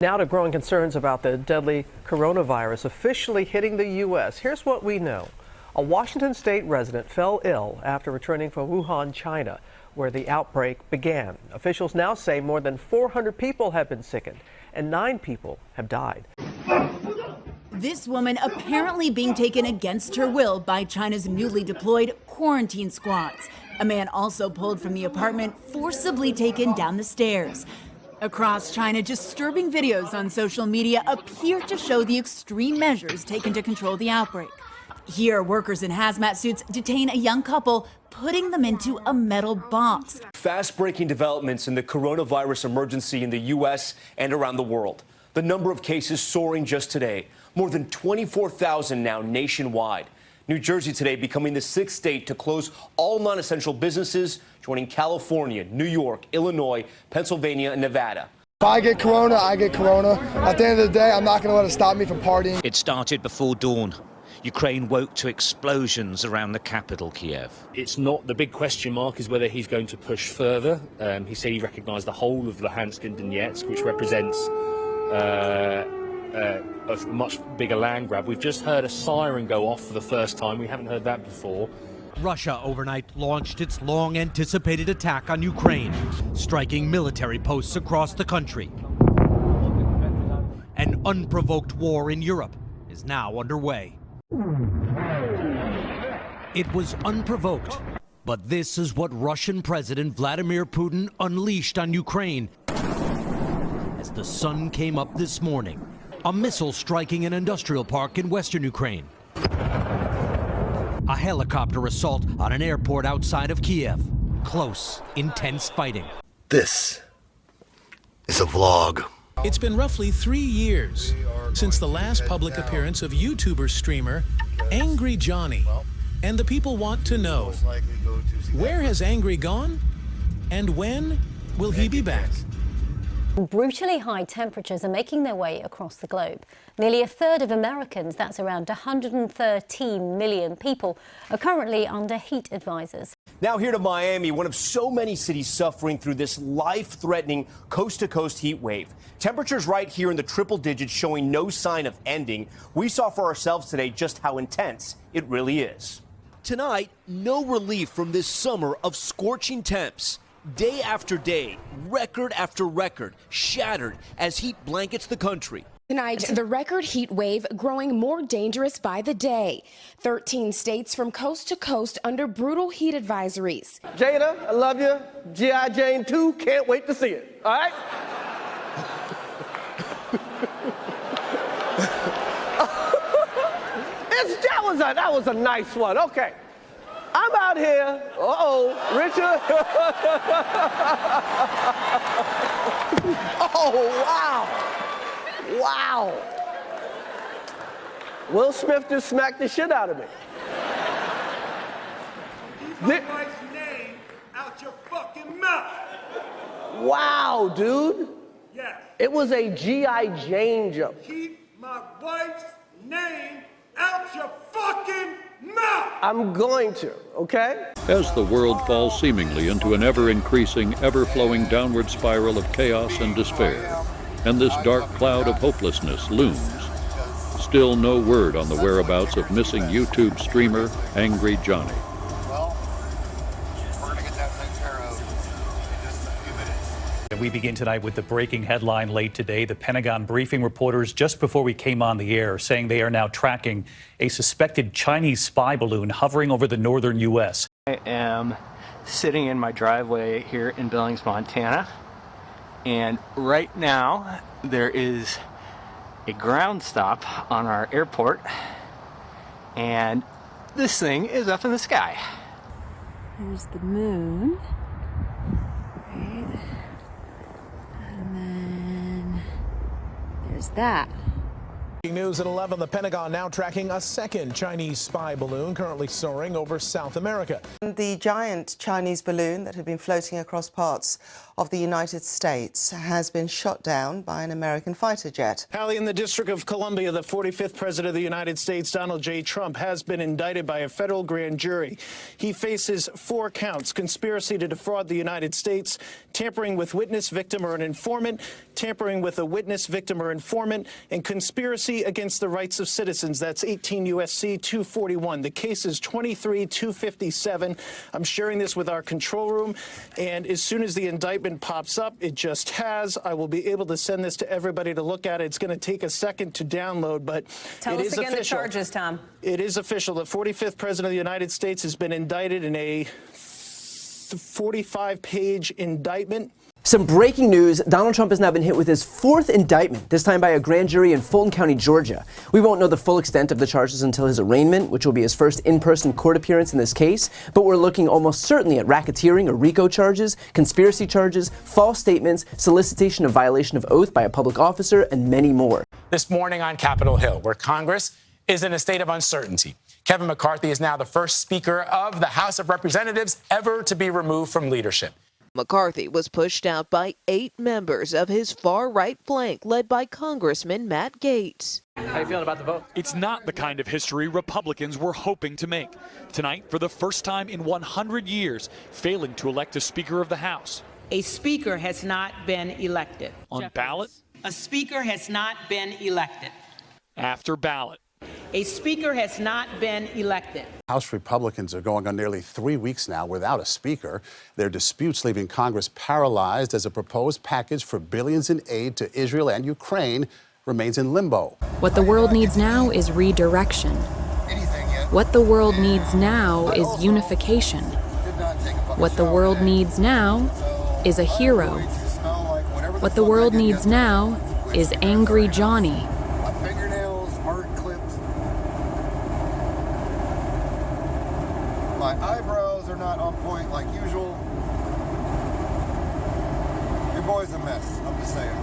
Now to growing concerns about the deadly coronavirus officially hitting the U.S. Here's what we know. A Washington state resident fell ill after returning from Wuhan, China, where the outbreak began. Officials now say more than 400 people have been sickened and 9 people have died. This woman apparently being taken against her will by China's newly deployed quarantine squads. A man also pulled from the apartment, forcibly taken down the stairs. Across China, disturbing videos on social media appear to show the extreme measures taken to control the outbreak. Here, workers in hazmat suits detain a young couple, putting them into a metal box. Fast-breaking developments in the coronavirus emergency in the U.S. and around the world. The number of cases soaring just today, more than 24,000 now nationwide. New Jersey today becoming the 6th state to close all non-essential businesses, joining California, New York, Illinois, Pennsylvania, and Nevada. If I get corona, I get corona. At the end of the day, I'm not going to let it stop me from partying. It started before dawn. Ukraine woke to explosions around the capital, Kiev. It's not, the big question mark is whether he's going to push further. He said he recognised the whole of Luhansk and Donetsk, which represents a much bigger land grab. We've just heard a siren go off for the first time. We haven't heard that before. Russia overnight launched its long-anticipated attack on Ukraine, striking military posts across the country. An unprovoked war in Europe is now underway. It was unprovoked, but this is what Russian President Vladimir Putin unleashed on Ukraine as the sun came up this morning. A missile striking an industrial park in western Ukraine. A helicopter assault on an airport outside of Kiev. Close, intense fighting. This is a vlog. It's been roughly 3 years since the last public appearance of YouTuber streamer Aangry Jonnyy. And the people want to know, where has Aangry gone? And when will he be back? Brutally high temperatures are making their way across the globe. Nearly a third of Americans, that's around 113 million people, are currently under heat advisories. Now here to Miami, one of so many cities suffering through this life-threatening coast-to-coast heat wave. Temperatures right here in the triple digits showing no sign of ending. We saw for ourselves today just how intense it really is. Tonight, no relief from this summer of scorching temps. Day after day, record after record, shattered as heat blankets the country. Tonight, the record heat wave growing more dangerous by the day. 13 states from coast to coast under brutal heat advisories. Jada, I love you. G.I. Jane 2, can't wait to see it. All right? that was a nice one. Okay. I'm out here. Richard. Oh, wow. Wow. Will Smith just smacked the shit out of me. Keep my wife's name out your fucking mouth. Wow, dude. Yes. It was a G.I. Jane jump. Keep my wife's name out your fucking mouth. I'm going to, okay? As the world falls seemingly into an ever-increasing, ever-flowing downward spiral of chaos and despair, and this dark cloud of hopelessness looms, still no word on the whereabouts of missing YouTube streamer Aangry Jonnyy. We begin tonight with the breaking headline late today. The Pentagon briefing reporters just before we came on the air, saying they are now tracking a suspected Chinese spy balloon hovering over the northern U.S. I am sitting in my driveway here in Billings, Montana, and right now there is a ground stop on our airport, and this thing is up in the sky. There's the moon. Right. And then there's that. News at 11, the Pentagon now tracking a second Chinese spy balloon currently soaring over South America. The giant Chinese balloon that had been floating across parts of the United States has been shot down by an American fighter jet. Hallie, in the District of Columbia, the 45th President of the United States, Donald J. Trump, has been indicted by a federal grand jury. He faces 4 counts: conspiracy to defraud the United States, tampering with witness, victim, or an informant, tampering with a witness, victim, or informant, and conspiracy against the rights of citizens. That's 18 U.S.C. 241. The case is 23-257. I'm sharing this with our control room, and as soon as the indictment pops up, it just has, I will be able to send this to everybody to look at it. It's going to take a second to download, but Tell it us is again official. the charges, Tom. It is official. The 45th President of the United States has been indicted in a 45-page indictment. Some breaking news. Donald Trump has now been hit with his 4th indictment, this time by a grand jury in Fulton County, Georgia. We won't know the full extent of the charges until his arraignment, which will be his first in-person court appearance in this case. But we're looking almost certainly at racketeering or RICO charges, conspiracy charges, false statements, solicitation of violation of oath by a public officer, and many more. This morning on Capitol Hill, where Congress is in a state of uncertainty. Kevin McCarthy is now the first Speaker of the House of Representatives ever to be removed from leadership. McCarthy was pushed out by 8 members of his far-right flank, led by Congressman Matt Gaetz. How are you feeling about the vote? It's not the kind of history Republicans were hoping to make. Tonight, for the first time in 100 years, failing to elect a Speaker of the House. A Speaker has not been elected. On ballot? A Speaker has not been elected. After ballot. A Speaker has not been elected. House Republicans are going on nearly 3 weeks now without a Speaker. Their disputes leaving Congress paralyzed as a proposed package for billions in aid to Israel and Ukraine remains in limbo. What the world needs now is redirection. What the world needs now is unification. What the world needs now is a hero. What the world needs now is Aangry Jonnyy. My eyebrows are not on point like usual. Your boy's a mess, I'm just saying.